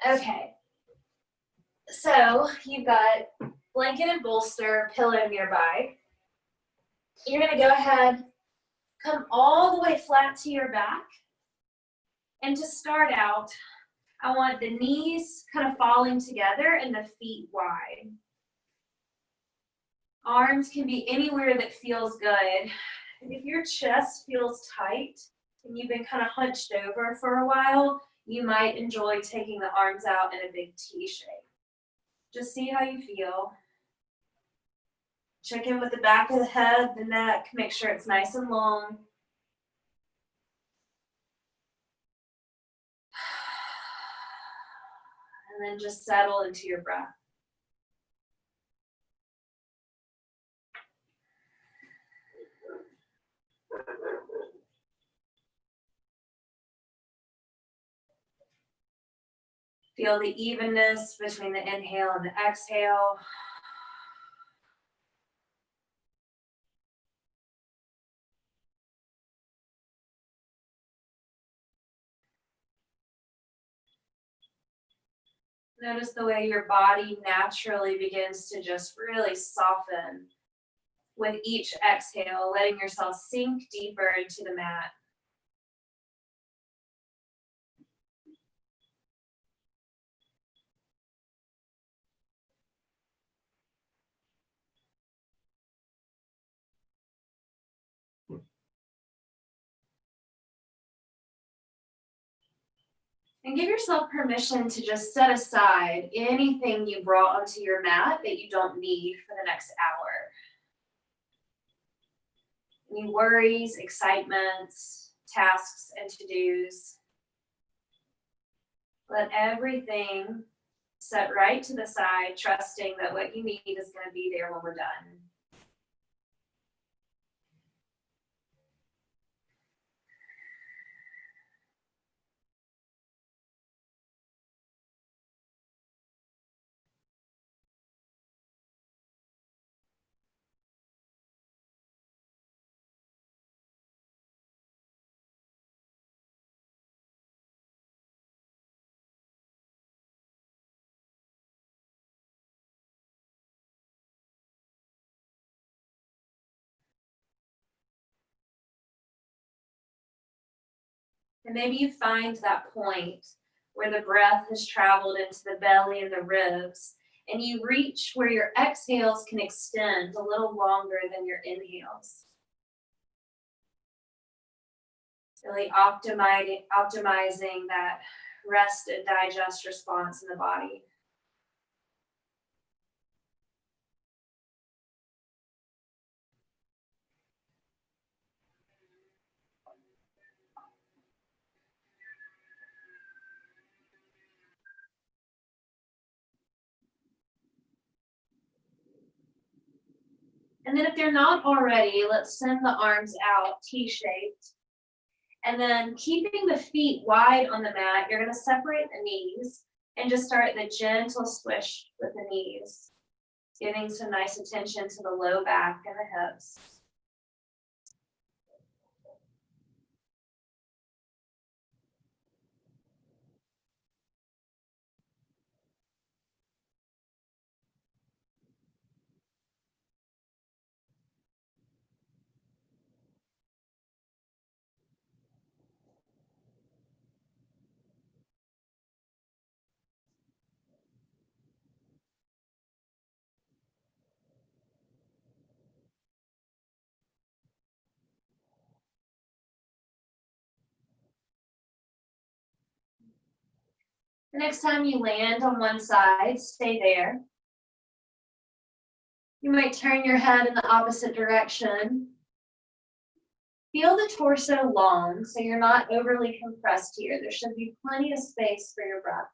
Okay. So you've got blanket and bolster, pillow nearby. You're going to go ahead, come all the way flat to your back. And to start out, I want the knees kind of falling together and the feet wide. Arms can be anywhere that feels good. If your chest feels tight and you've been kind of hunched over for a while, you might enjoy taking the arms out in a big T shape. Just see how you feel. Check in with the back of the head, the neck, make sure it's nice and long. And then just settle into your breath. Feel the evenness between the inhale and the exhale. Notice the way your body naturally begins to just really soften with each exhale, letting yourself sink deeper into the mat. And give yourself permission to just set aside anything you brought onto your mat that you don't need for the next hour. Any worries, excitements, tasks, and to-dos. Let everything set right to the side, trusting that what you need is going to be there when we're done. And maybe you find that point where the breath has traveled into the belly and the ribs, and you reach where your exhales can extend a little longer than your inhales. Really optimizing that rest and digest response in the body. And then if they're not already, let's send the arms out T-shaped. And then keeping the feet wide on the mat, you're going to separate the knees and just start the gentle swish with the knees, giving some nice attention to the low back and the hips. The next time you land on one side, stay there. You might turn your head in the opposite direction. Feel the torso long, so you're not overly compressed here. There should be plenty of space for your breath.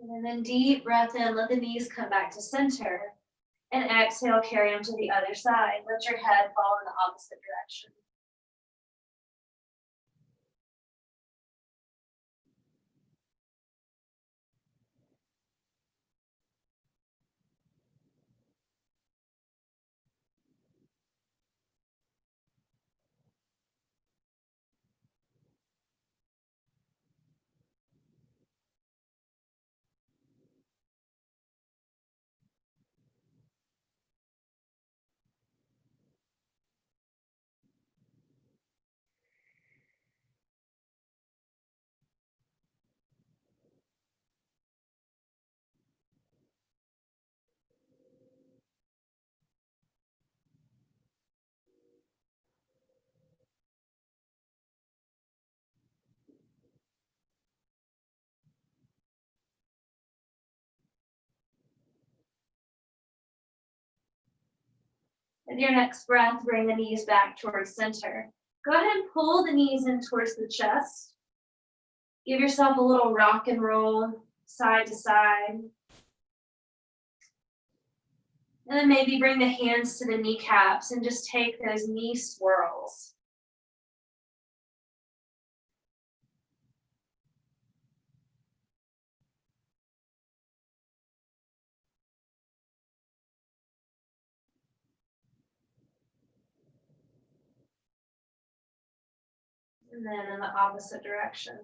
And then deep breath in, let the knees come back to center. And exhale, carry them to the other side. Let your head fall in the opposite direction. With your next breath, bring the knees back towards center. Go ahead and pull the knees in towards the chest. Give yourself a little rock and roll side to side. And then maybe bring the hands to the kneecaps and just take those knee swirls. And then in the opposite direction.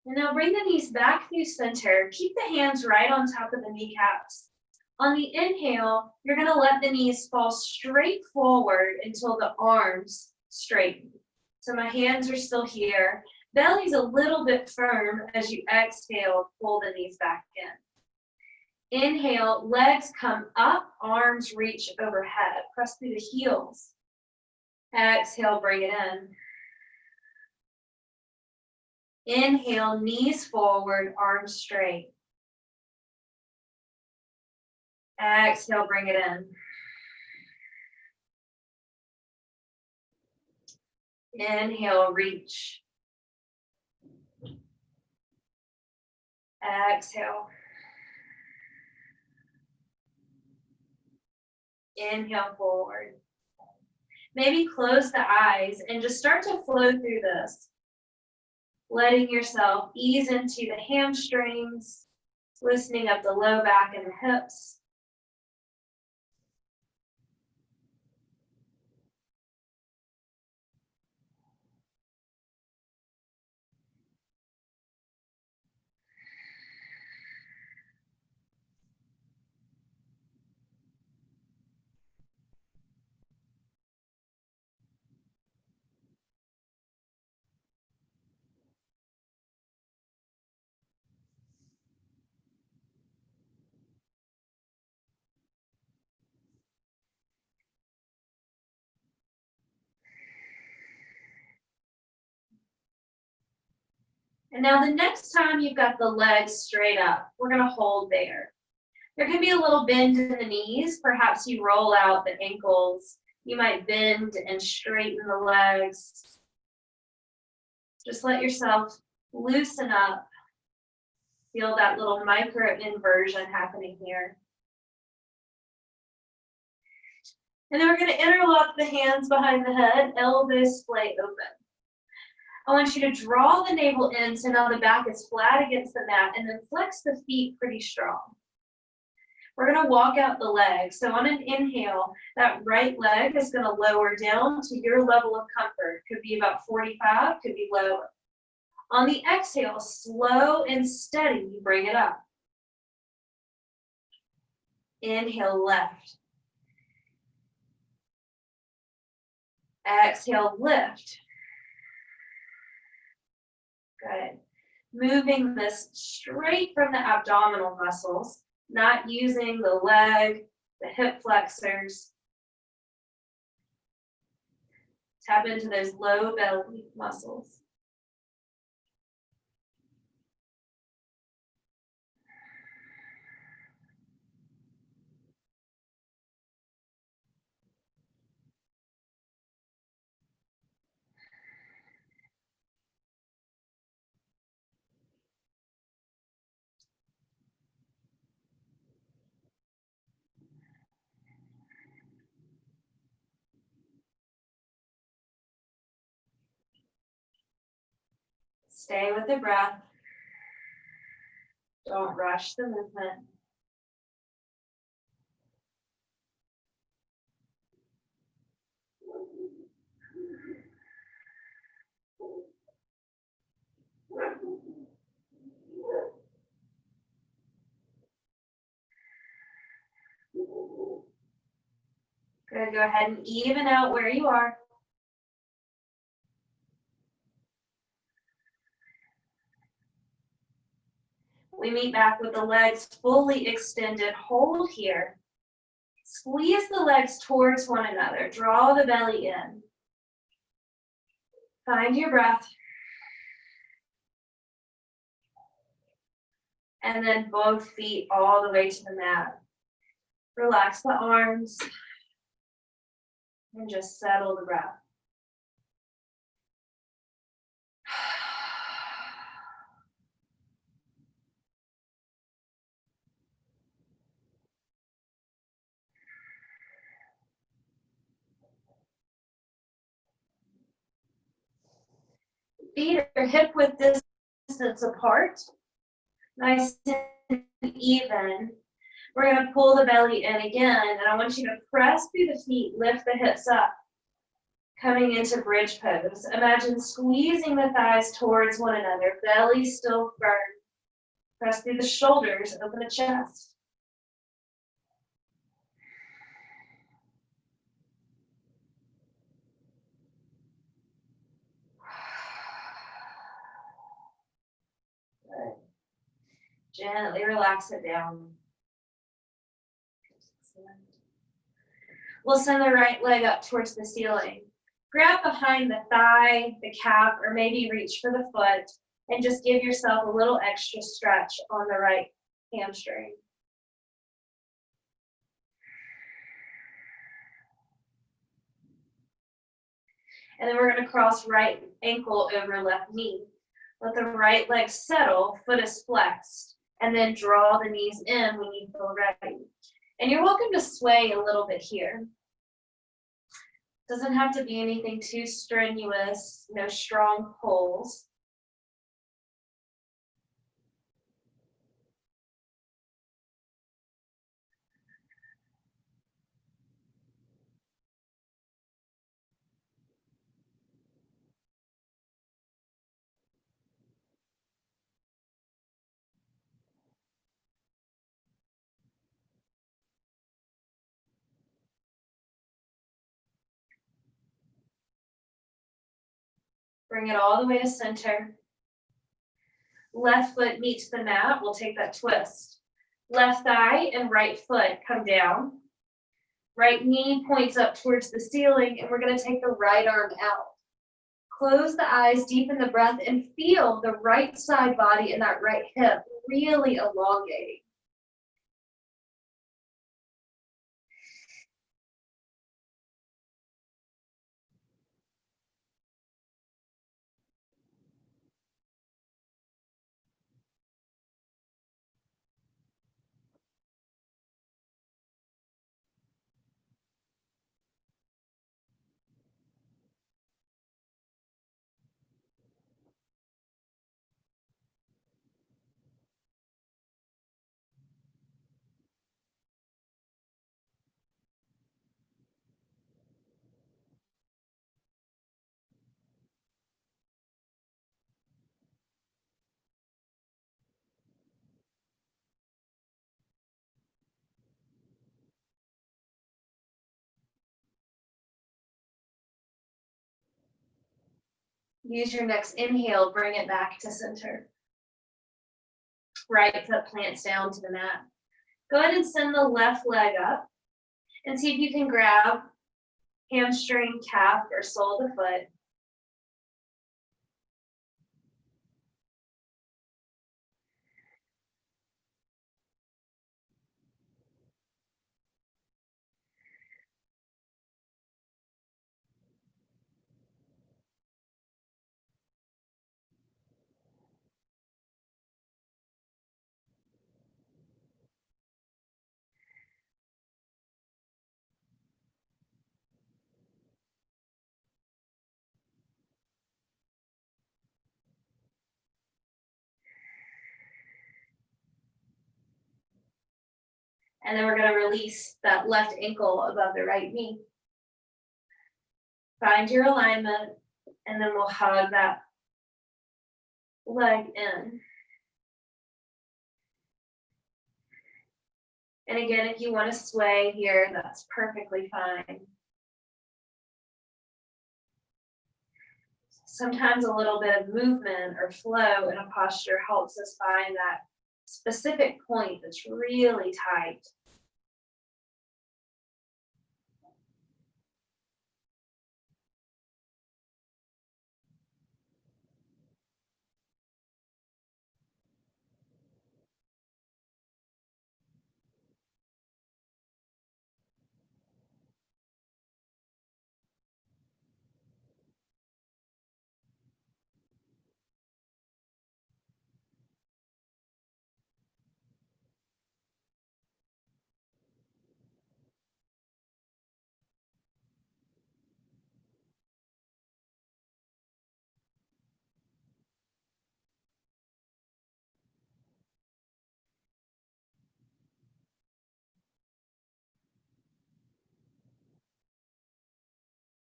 And now bring the knees back through center. Keep the hands right on top of the kneecaps. On the inhale, you're going to let the knees fall straight forward until the arms straighten. So my hands are still here. Belly's a little bit firm as you exhale, pull the knees back in. Inhale, legs come up, arms reach overhead. Press through the heels. Exhale, bring it in. Inhale, knees forward, arms straight. Exhale, bring it in. Inhale, reach. Exhale. Inhale, forward. Maybe close the eyes and just start to flow through this. Letting yourself ease into the hamstrings, loosening up the low back and the hips. And now the next time you've got the legs straight up, we're going to hold there. There can be a little bend in the knees. Perhaps you roll out the ankles. You might bend and straighten the legs. Just let yourself loosen up. Feel that little micro inversion happening here. And then we're going to interlock the hands behind the head, elbows splay open. I want you to draw the navel in so now the back is flat against the mat, and then flex the feet pretty strong. We're going to walk out the legs. So on an inhale, that right leg is going to lower down to your level of comfort. Could be about 45, could be lower. On the exhale, slow and steady, you bring it up. Inhale, left. Exhale, lift. Good. Moving this straight from the abdominal muscles, not using the leg, the hip flexors. Tap into those low belly muscles. Stay with the breath. Don't rush the movement. Good, go ahead and even out where you are. We meet back with the legs fully extended. Hold here. Squeeze the legs towards one another. Draw the belly in. Find your breath. And then both feet all the way to the mat. Relax the arms. And just settle the breath. Feet are hip width distance apart. Nice and even. We're going to pull the belly in again, and I want you to press through the feet, lift the hips up. Coming into bridge pose. Imagine squeezing the thighs towards one another, belly still firm. Press through the shoulders, open the chest. Good. Gently relax it down. We'll send the right leg up towards the ceiling. Grab behind the thigh, the calf, or maybe reach for the foot, and just give yourself a little extra stretch on the right hamstring. And then we're going to cross right ankle over left knee. Let the right leg settle, foot is flexed, and then draw the knees in when you feel ready. And you're welcome to sway a little bit here. Doesn't have to be anything too strenuous, no strong pulls. Bring it all the way to center. Left foot meets the mat. We'll take that twist. Left thigh and right foot come down. Right knee points up towards the ceiling, and we're going to take the right arm out. Close the eyes, deepen the breath, and feel the right side body and that right hip really elongating. Use your next inhale, bring it back to center. Right foot plants down to the mat. Go ahead and send the left leg up and see if you can grab hamstring, calf, or sole of the foot. And then we're going to release that left ankle above the right knee. Find your alignment, and then we'll hug that leg in. And again, if you want to sway here, that's perfectly fine. Sometimes a little bit of movement or flow in a posture helps us find that specific point that's really tight.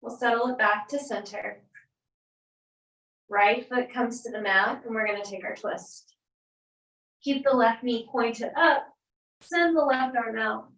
We'll settle it back to center. Right foot comes to the mat, and we're going to take our twist. Keep the left knee pointed up. Send the left arm out.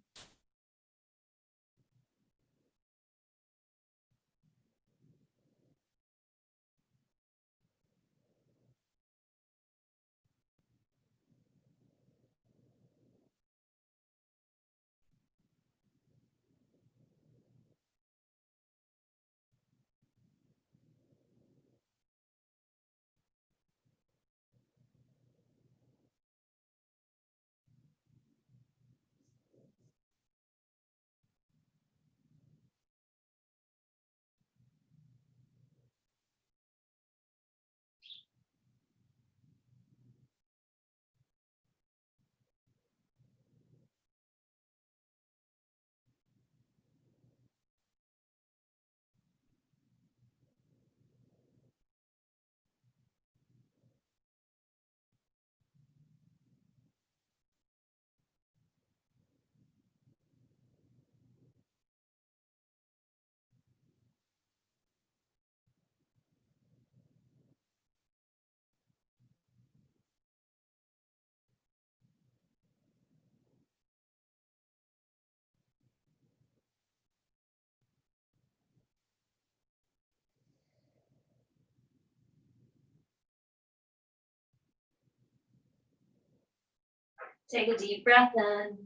Take a deep breath in.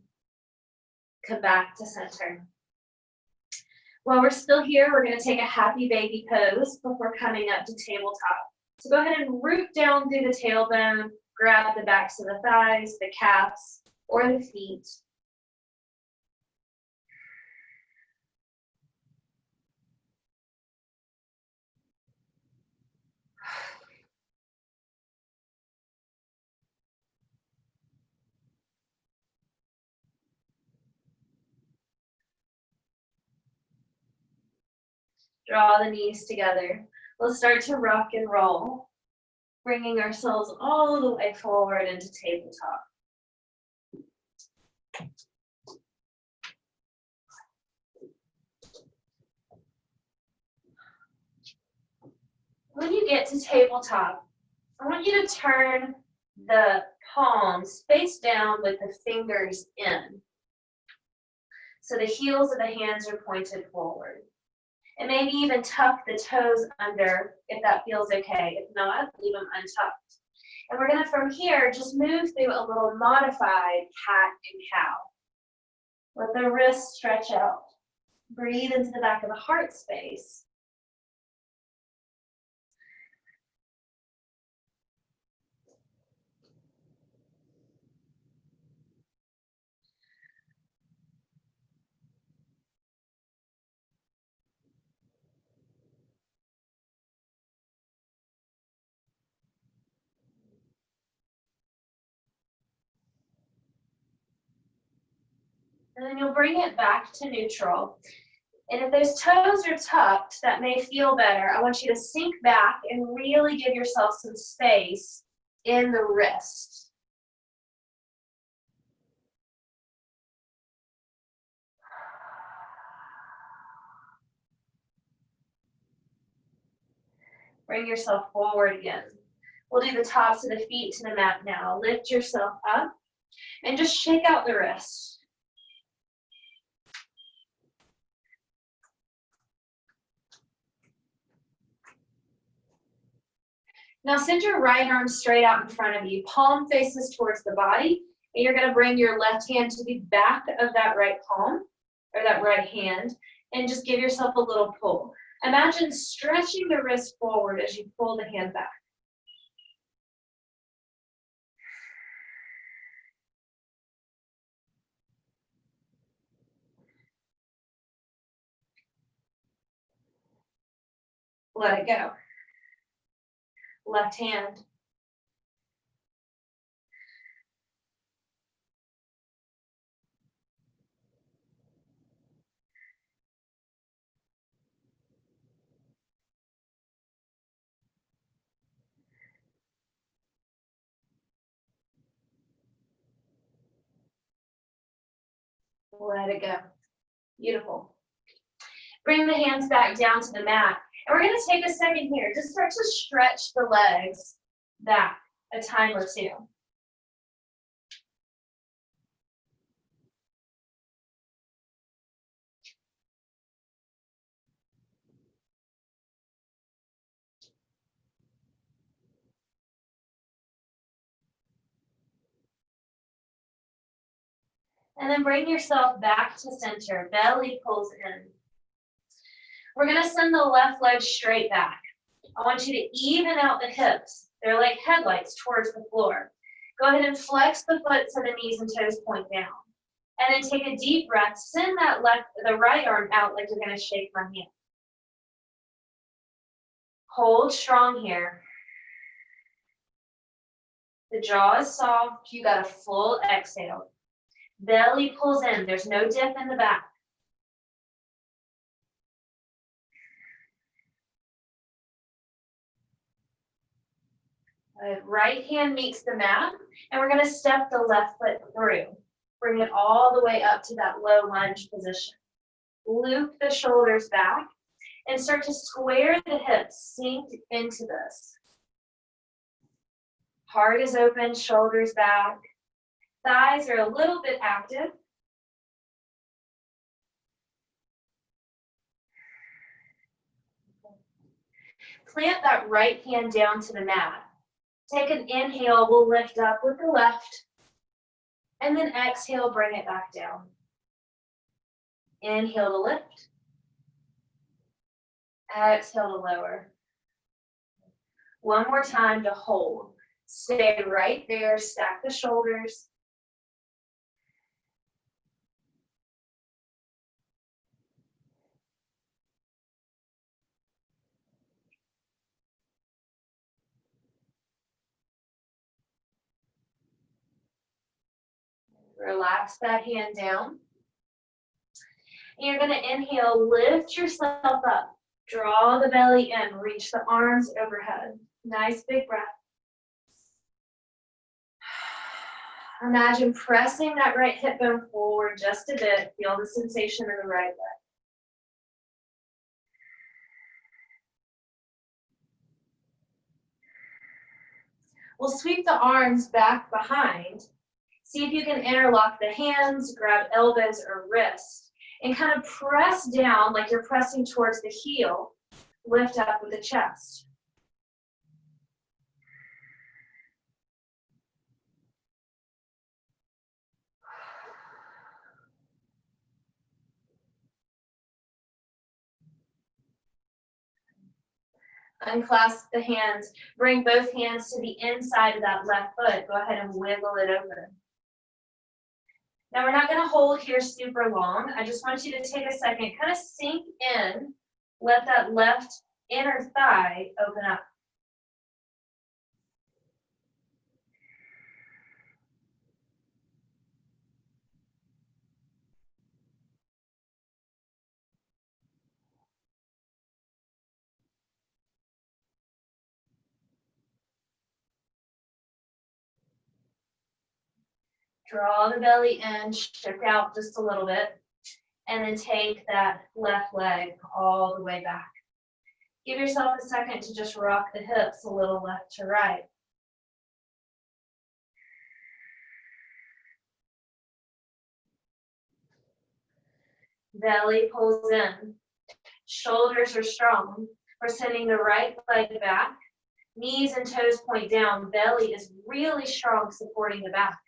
Come back to center. While we're still here, we're going to take a happy baby pose before coming up to tabletop. So go ahead and root down through the tailbone, grab the backs of the thighs, the calves, or the feet. Draw the knees together. We'll start to rock and roll, bringing ourselves all the way forward into tabletop. When you get to tabletop, I want you to turn the palms face down with the fingers in. So the heels of the hands are pointed forward. And maybe even tuck the toes under if that feels okay. If not, leave them untucked. And we're gonna, from here, just move through a little modified cat and cow. Let the wrists stretch out. Breathe into the back of the heart space. And then you'll bring it back to neutral. And if those toes are tucked, that may feel better. I want you to sink back and really give yourself some space in the wrist. Bring yourself forward again. We'll do the tops of the feet to the mat now. Lift yourself up and just shake out the wrists. Now send your right arm straight out in front of you. Palm faces towards the body, and you're going to bring your left hand to the back of that right palm, or that right hand, and just give yourself a little pull. Imagine stretching the wrist forward as you pull the hand back. Let it go. Left hand. Let it go. Beautiful. Bring the hands back down to the mat. And we're going to take a second here. Just start to stretch the legs back a time or two. And then bring yourself back to center. Belly pulls in. We're going to send the left leg straight back. I want you to even out the hips. They're like headlights towards the floor. Go ahead and flex the foot so the knees and toes point down. And then take a deep breath. Send the right arm out like you're going to shake my hand. Hold strong here. The jaw is soft. You got a full exhale. Belly pulls in. There's no dip in the back. Right hand meets the mat, and we're going to step the left foot through. Bring it all the way up to that low lunge position. Loop the shoulders back and start to square the hips, sink into this. Heart is open, shoulders back. Thighs are a little bit active. Plant that right hand down to the mat. Take an inhale, we'll lift up with the left. And then exhale, bring it back down. Inhale to lift. Exhale to lower. One more time to hold. Stay right there, stack the shoulders. Relax that hand down. And you're going to inhale, lift yourself up. Draw the belly in, reach the arms overhead. Nice big breath. Imagine pressing that right hip bone forward just a bit. Feel the sensation in the right leg. We'll sweep the arms back behind. See if you can interlock the hands, grab elbows or wrists, and kind of press down like you're pressing towards the heel. Lift up with the chest. Unclasp the hands. Bring both hands to the inside of that left foot. Go ahead and wiggle it open. Now we're not going to hold here super long. I just want you to take a second, kind of sink in. Let that left inner thigh open up. Draw the belly in, shift out just a little bit, and then take that left leg all the way back. Give yourself a second to just rock the hips a little left to right. Belly pulls in. Shoulders are strong. We're sending the right leg back. Knees and toes point down. Belly is really strong, supporting the back.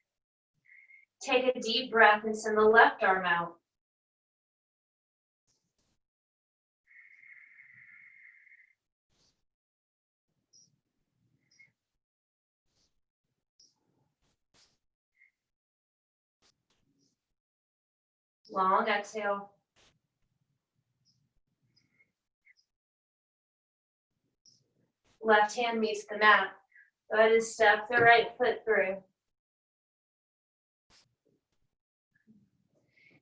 Take a deep breath and send the left arm out. Long exhale. Left hand meets the mat. Go ahead and step the right foot through.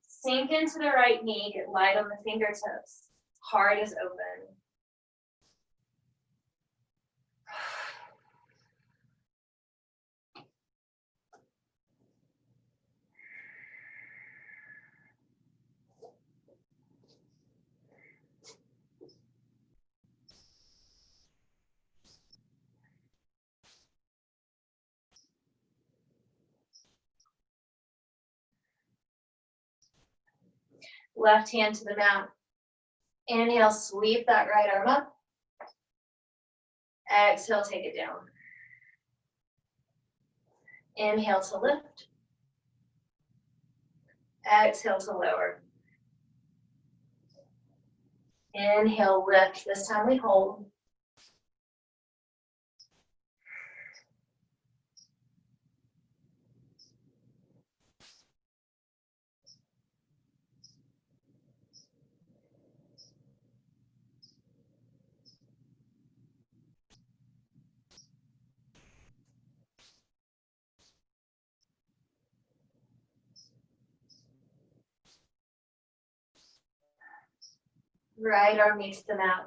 Sink into the right knee, get light on the fingertips. Heart is open. Left hand to the mat. Inhale, sweep that right arm up. Exhale, take it down. Inhale to lift. Exhale to lower. Inhale, lift. This time we hold. Right arm meets the mat.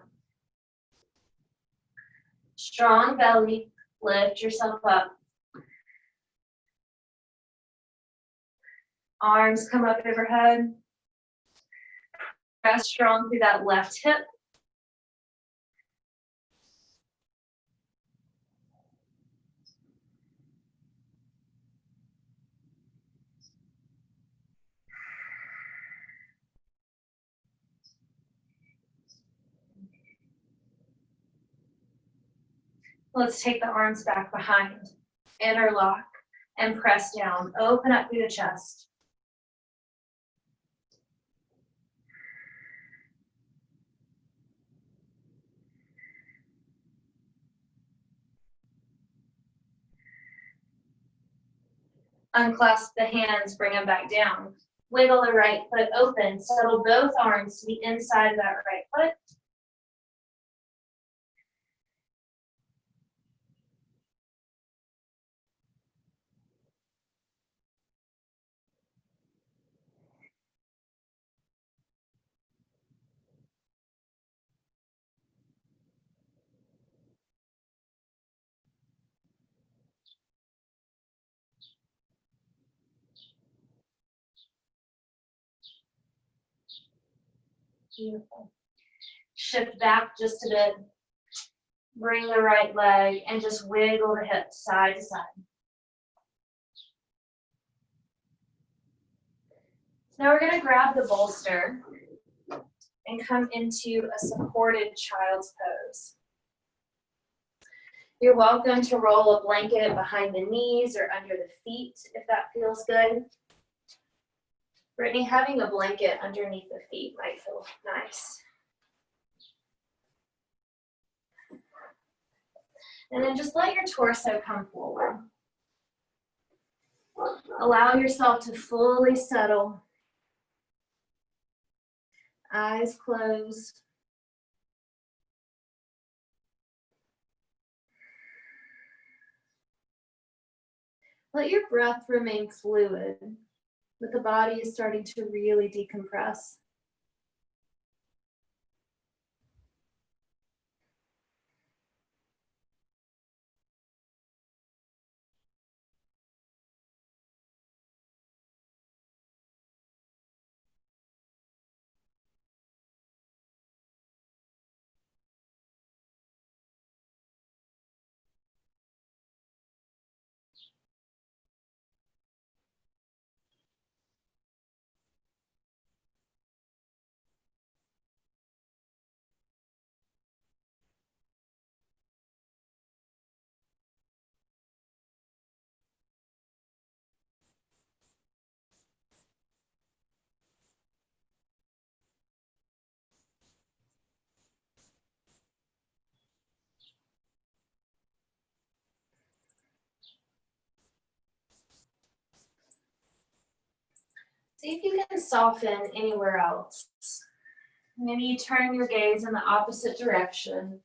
Strong belly, lift yourself up. Arms come up overhead. Press strong through that left hip. Let's take the arms back behind. Interlock and press down. Open up through the chest. Unclasp the hands, bring them back down. Wiggle the right foot open. Settle both arms to the inside of that right foot. Beautiful. Shift back just a bit. Bring the right leg and just wiggle the hips side to side. Now we're going to grab the bolster and come into a supported child's pose. You're welcome to roll a blanket behind the knees or under the feet if that feels good. Brittany, having a blanket underneath the feet might feel nice. And then just let your torso come forward. Allow yourself to fully settle. Eyes closed. Let your breath remain fluid, but the body is starting to really decompress. See if you can soften anywhere else. Maybe you turn your gaze in the opposite direction.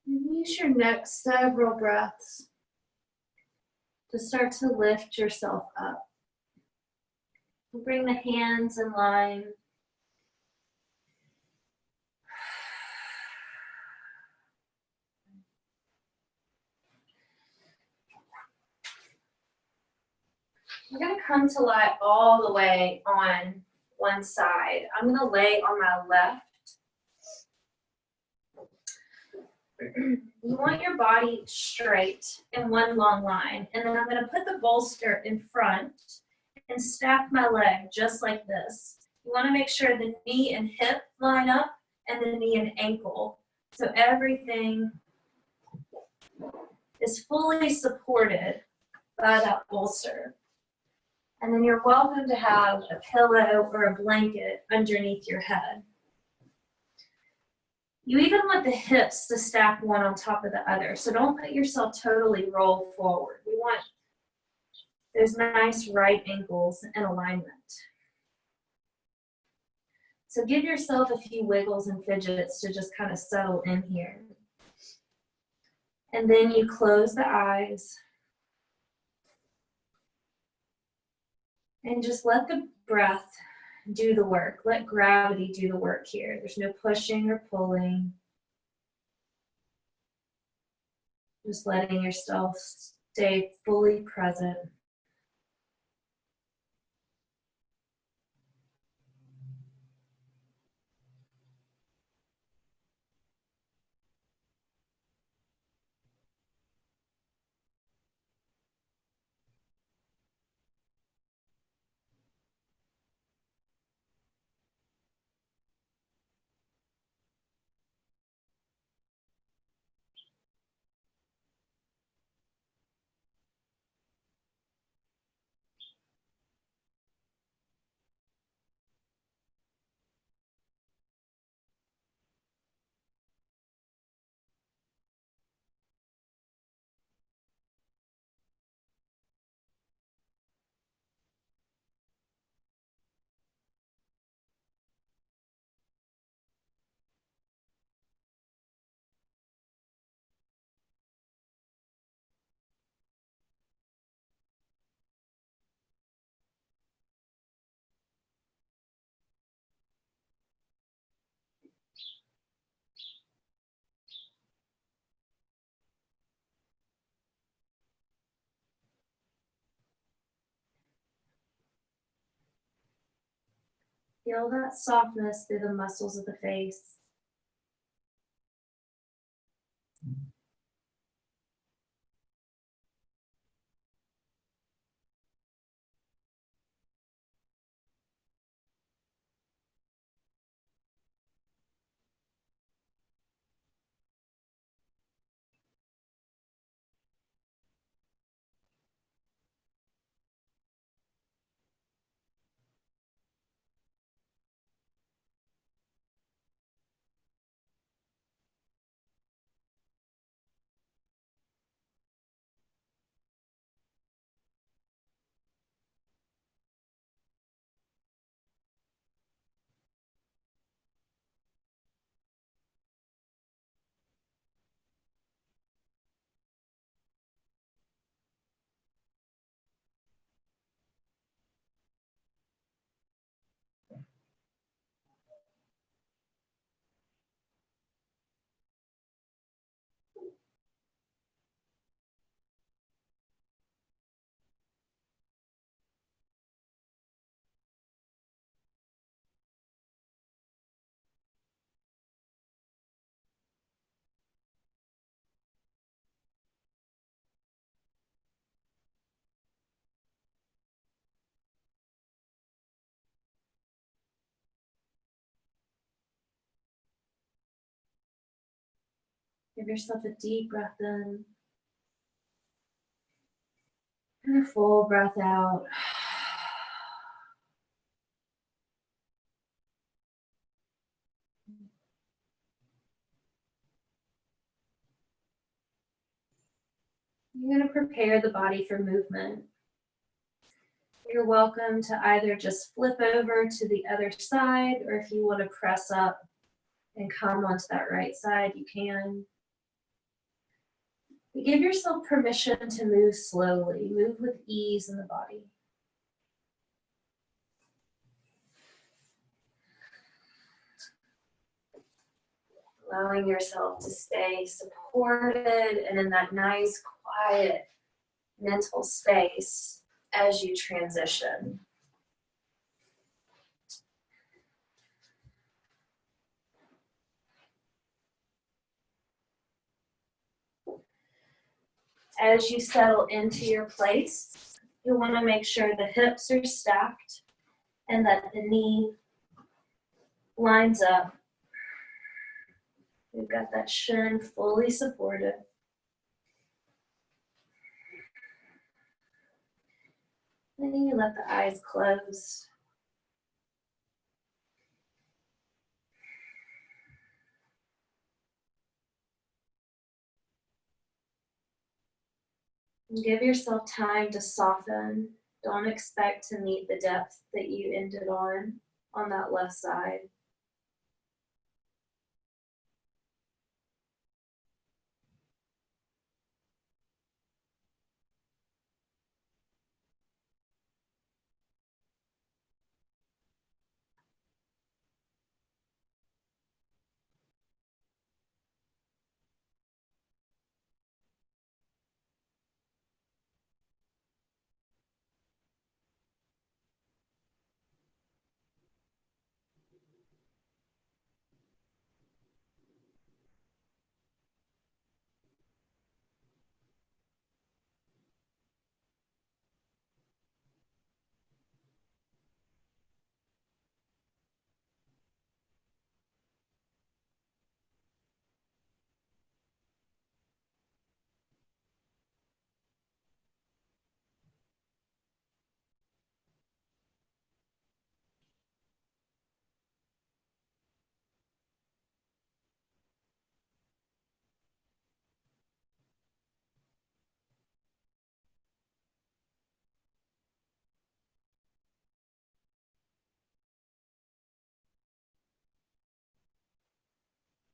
And use your next several breaths to start to lift yourself up. Bring the hands in line. We're going to come to lie all the way on one side. I'm going to lay on my left. You want your body straight in one long line. And then I'm going to put the bolster in front and stack my leg just like this. You want to make sure the knee and hip line up and the knee and ankle. So everything is fully supported by that bolster. And then you're welcome to have a pillow or a blanket underneath your head. You even want the hips to stack one on top of the other. So don't let yourself totally roll forward. We want those nice right ankles in alignment. So give yourself a few wiggles and fidgets to just kind of settle in here. And then you close the eyes. And just let the breath do the work. Let gravity do the work here. There's no pushing or pulling. Just letting yourself stay fully present. Feel that softness through the muscles of the face. Give yourself a deep breath in and a full breath out. You're going to prepare the body for movement. You're welcome to either just flip over to the other side, or if you want to press up and come onto that right side, you can. But give yourself permission to move slowly, move with ease in the body. Allowing yourself to stay supported and in that nice, quiet mental space as you transition. As you settle into your place, you'll want to make sure the hips are stacked and that the knee lines up. We've got that shin fully supported. And then you let the eyes close. And give yourself time to soften. Don't expect to meet the depth that you ended on that left side.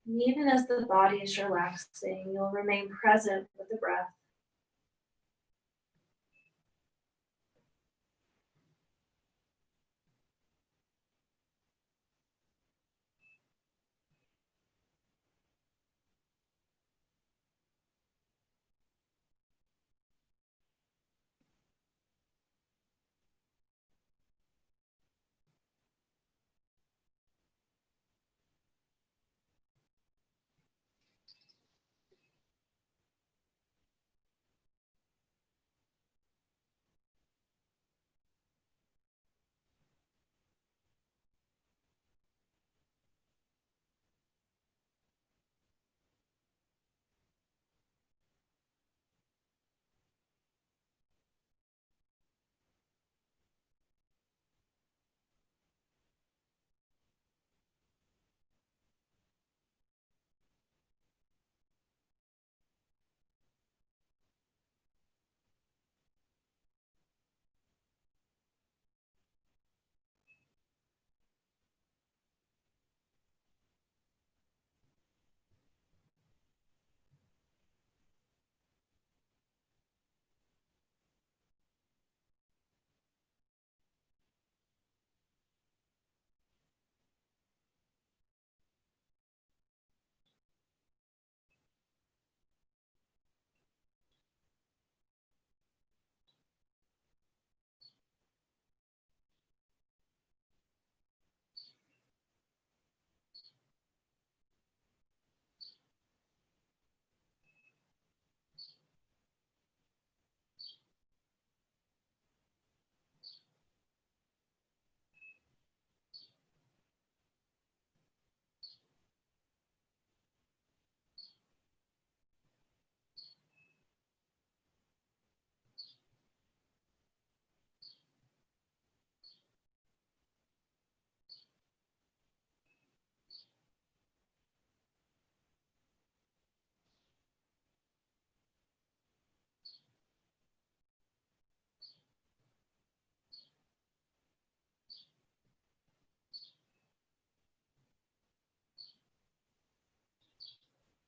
And even as the body is relaxing, you'll remain present with the breath.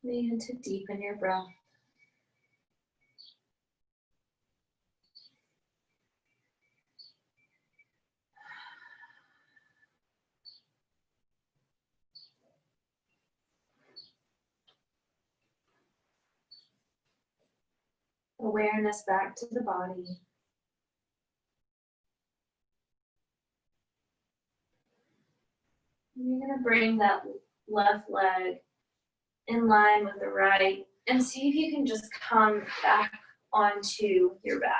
Begin to deepen your breath. Awareness back to the body. You're going to bring that left leg in line with the right and see if you can just come back onto your back.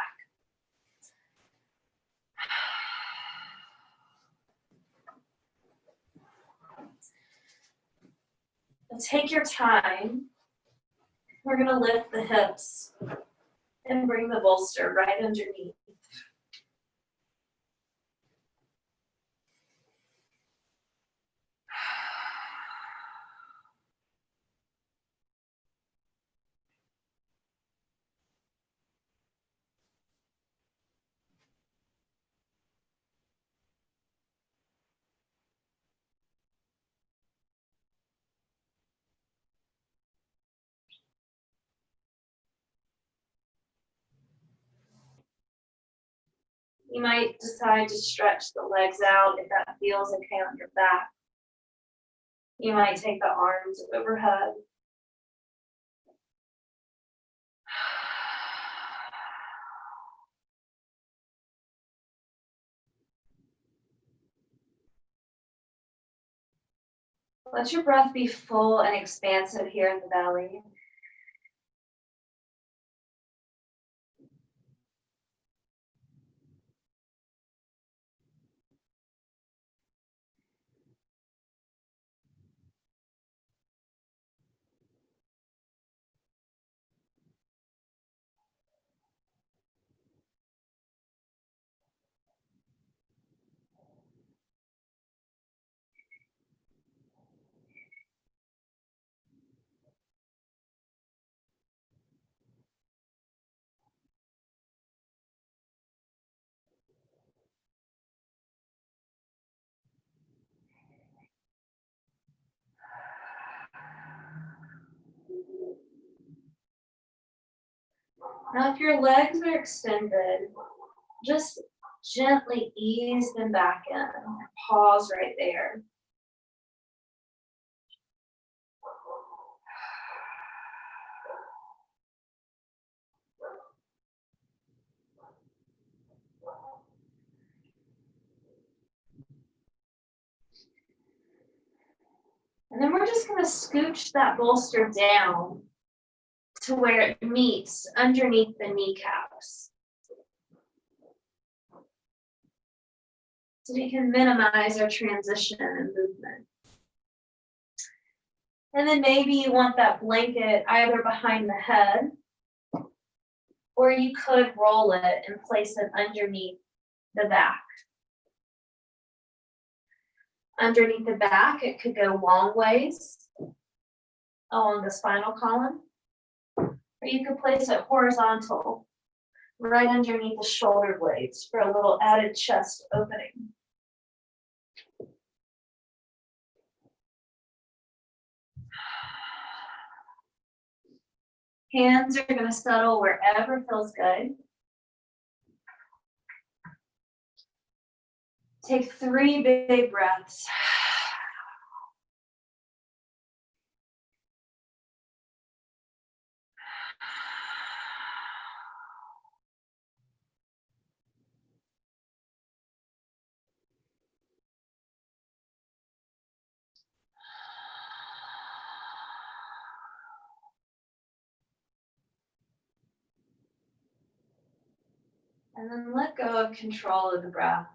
Now take your time. We're going to lift the hips and bring the bolster right underneath. You might decide to stretch the legs out if that feels okay on your back. You might take the arms overhead. Let your breath be full and expansive here in the belly. Now, if your legs are extended, just gently ease them back in. Pause right there. And then we're just going to scooch that bolster down to where it meets underneath the kneecaps. So we can minimize our transition and movement. And then maybe you want that blanket either behind the head, or you could roll it and place it underneath the back. Underneath the back, it could go long ways along the spinal column, or you could place it horizontal right underneath the shoulder blades for a little added chest opening. Hands are going to settle wherever feels good. Take 3 big breaths. And then let go of control of the breath.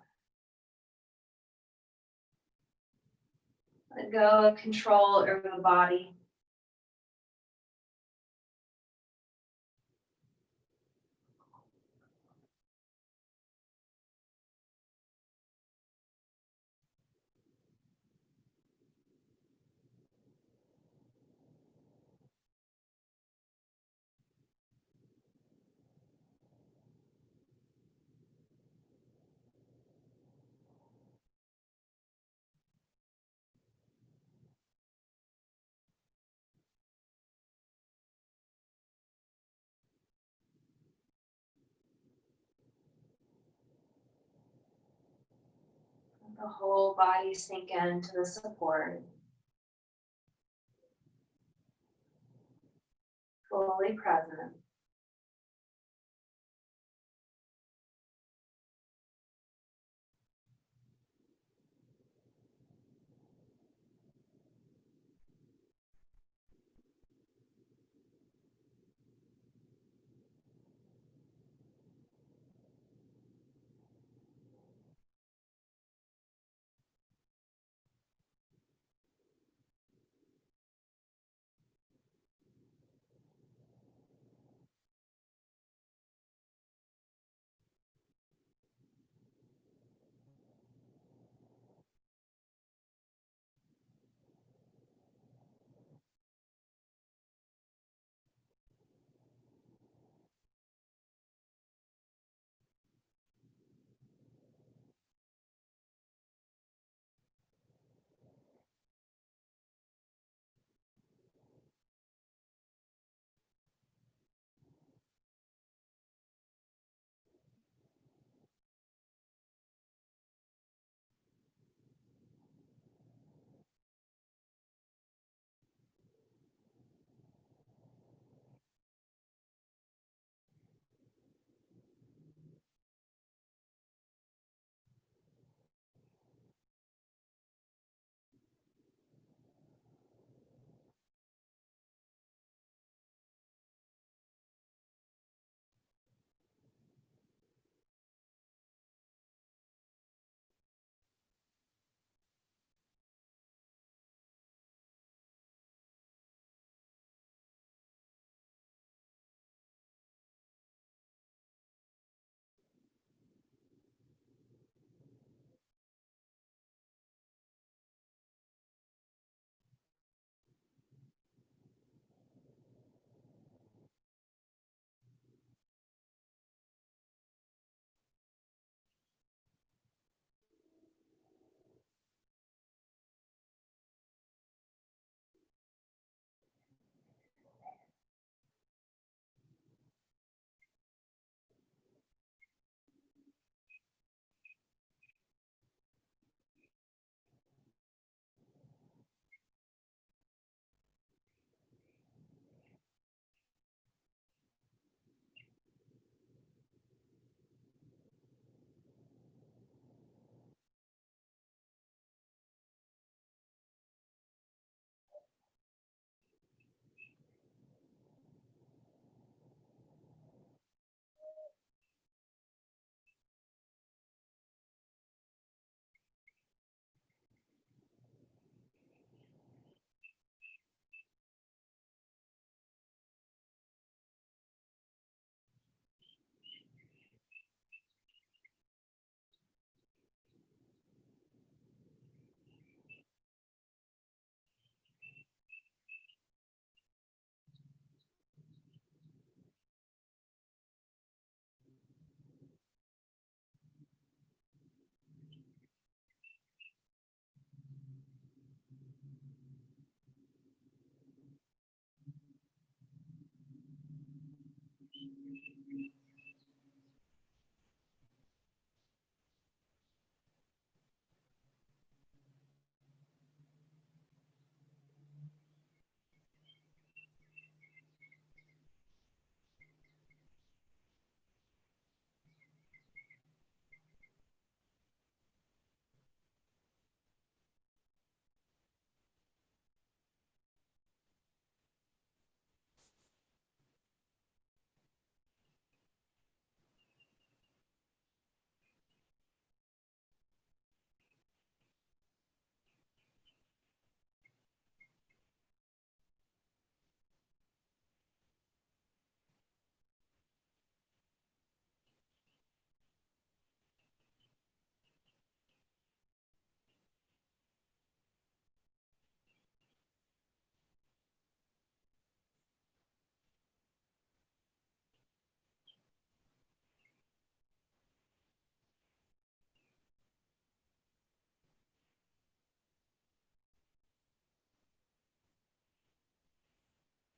Let go of control over the body. The whole body sink into the support. Fully present.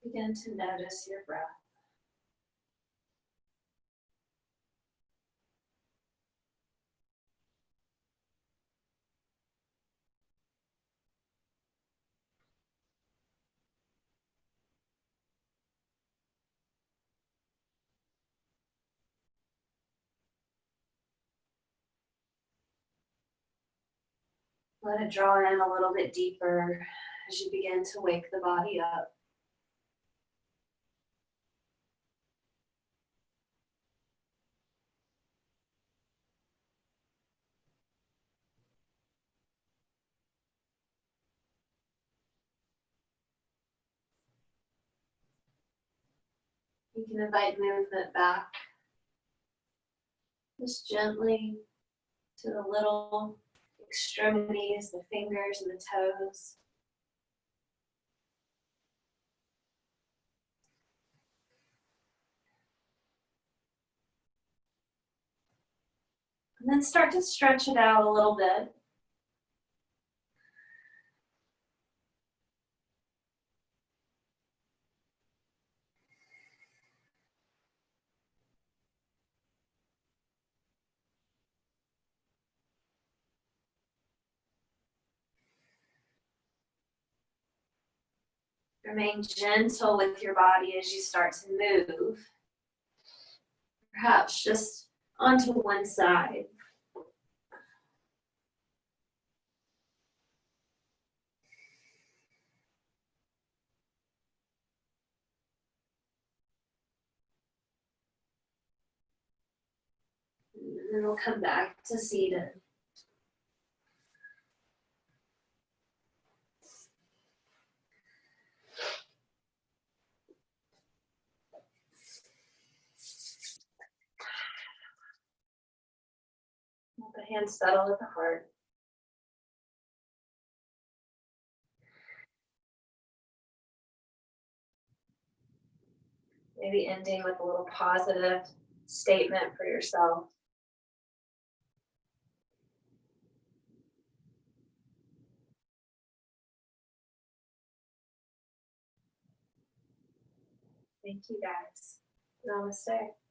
Begin to notice your breath. Let it draw in a little bit deeper as you begin to wake the body up. You can invite movement back, just gently to the little extremities, the fingers and the toes. And then start to stretch it out a little bit. Remain gentle with your body as you start to move. Perhaps just onto one side. And then we'll come back to seated. Let the hands settle at the heart. Maybe ending with a little positive statement for yourself. Thank you guys. Namaste.